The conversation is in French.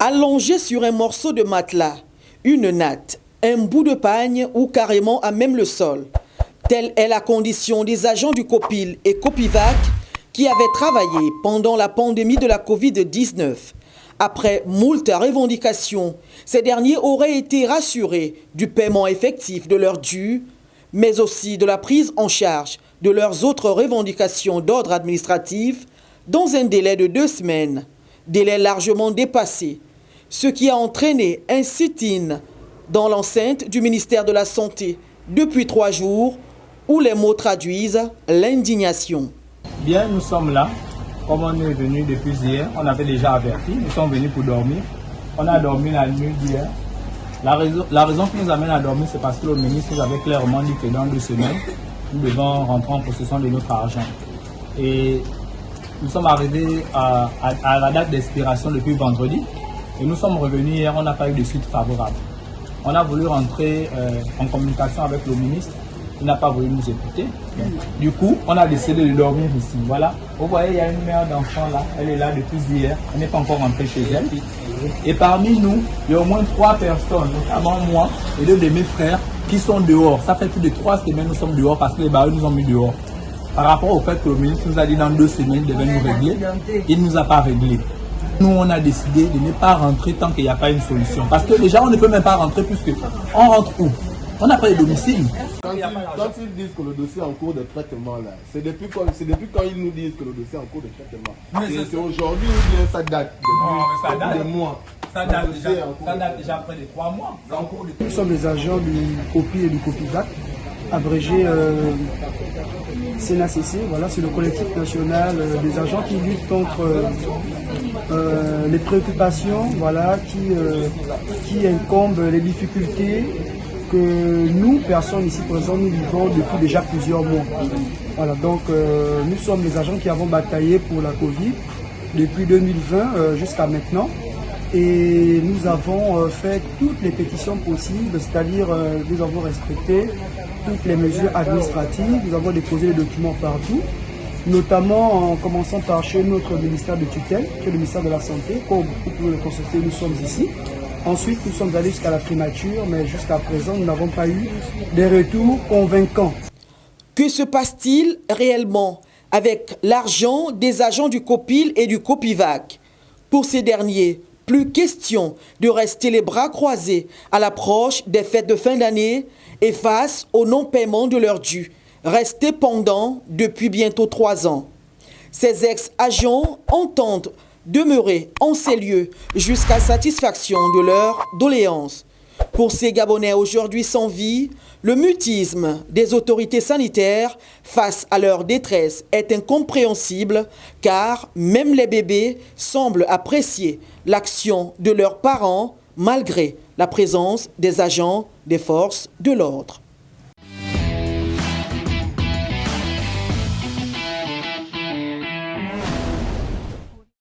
Allongé sur un morceau de matelas, une natte, un bout de pagne ou carrément à même le sol. Telle est la condition des agents du COPIL et COPIVAC qui avaient travaillé pendant la pandémie de la Covid-19. Après moult revendications, ces derniers auraient été rassurés du paiement effectif de leurs dus, mais aussi de la prise en charge de leurs autres revendications d'ordre administratif dans un délai de 2 semaines, délai largement dépassé, ce qui a entraîné un sit-in dans l'enceinte du ministère de la Santé depuis 3 jours, où les mots traduisent l'indignation. Bien, nous sommes là. Comme on est venu depuis hier, on avait déjà averti, nous sommes venus pour dormir. On a dormi la nuit d'hier. La raison qui nous amène à dormir, c'est parce que le ministre nous avait clairement dit que dans 2 semaines, nous devons rentrer en possession de notre argent. Et nous sommes arrivés à la date d'expiration depuis vendredi. Et nous sommes revenus hier, on n'a pas eu de suite favorable. On a voulu rentrer en communication avec le ministre. Il n'a pas voulu nous écouter. Du coup, on a décidé de dormir ici. Voilà. Vous voyez, il y a une mère d'enfant là. Elle est là depuis hier. Elle n'est pas encore rentrée chez elle. Et parmi nous, il y a au moins 3 personnes, notamment moi et 2 de mes frères, qui sont dehors. Ça fait plus de 3 semaines que nous sommes dehors parce que les barreaux nous ont mis dehors. Par rapport au fait que le ministre nous a dit dans 2 semaines, il devait nous régler. Il ne nous a pas réglé. Nous, on a décidé de ne pas rentrer tant qu'il n'y a pas une solution. Parce que déjà, on ne peut même pas rentrer puisque on rentre où? On n'a pas de domicile. Quand ils disent que le dossier est en cours de traitement, là, c'est depuis quand ils nous disent que le dossier est en cours de traitement. C'est aujourd'hui ou bien ça date depuis des mois? Ça date déjà près de 3 mois. Nous sommes les agents du COPI et du COPIVAC, abrégé CNACC. Voilà, c'est le collectif national des agents qui luttent contre les préoccupations, voilà, qui incombent les difficultés que nous, personnes ici présentes, nous vivons depuis déjà plusieurs mois. Voilà, donc nous sommes les agents qui avons bataillé pour la Covid depuis 2020 jusqu'à maintenant. Et nous avons fait toutes les pétitions possibles, c'est-à-dire nous avons respecté toutes les mesures administratives, nous avons déposé les documents partout, notamment en commençant par chez notre ministère de tutelle, qui est le ministère de la Santé. Comme vous pouvez le constater, nous sommes ici. Ensuite, nous sommes allés jusqu'à la primature, mais jusqu'à présent, nous n'avons pas eu des retours convaincants. Que se passe-t-il réellement avec l'argent des agents du COPIL et du COPIVAC? Pour ces derniers, plus question de rester les bras croisés à l'approche des fêtes de fin d'année et face au non-paiement de leurs dus, restés pendants depuis bientôt 3 ans. Ces ex-agents entendent demeurer en ces lieux jusqu'à satisfaction de leurs doléances. Pour ces Gabonais aujourd'hui sans vie, le mutisme des autorités sanitaires face à leur détresse est incompréhensible car même les bébés semblent apprécier l'action de leurs parents malgré la présence des agents des forces de l'ordre.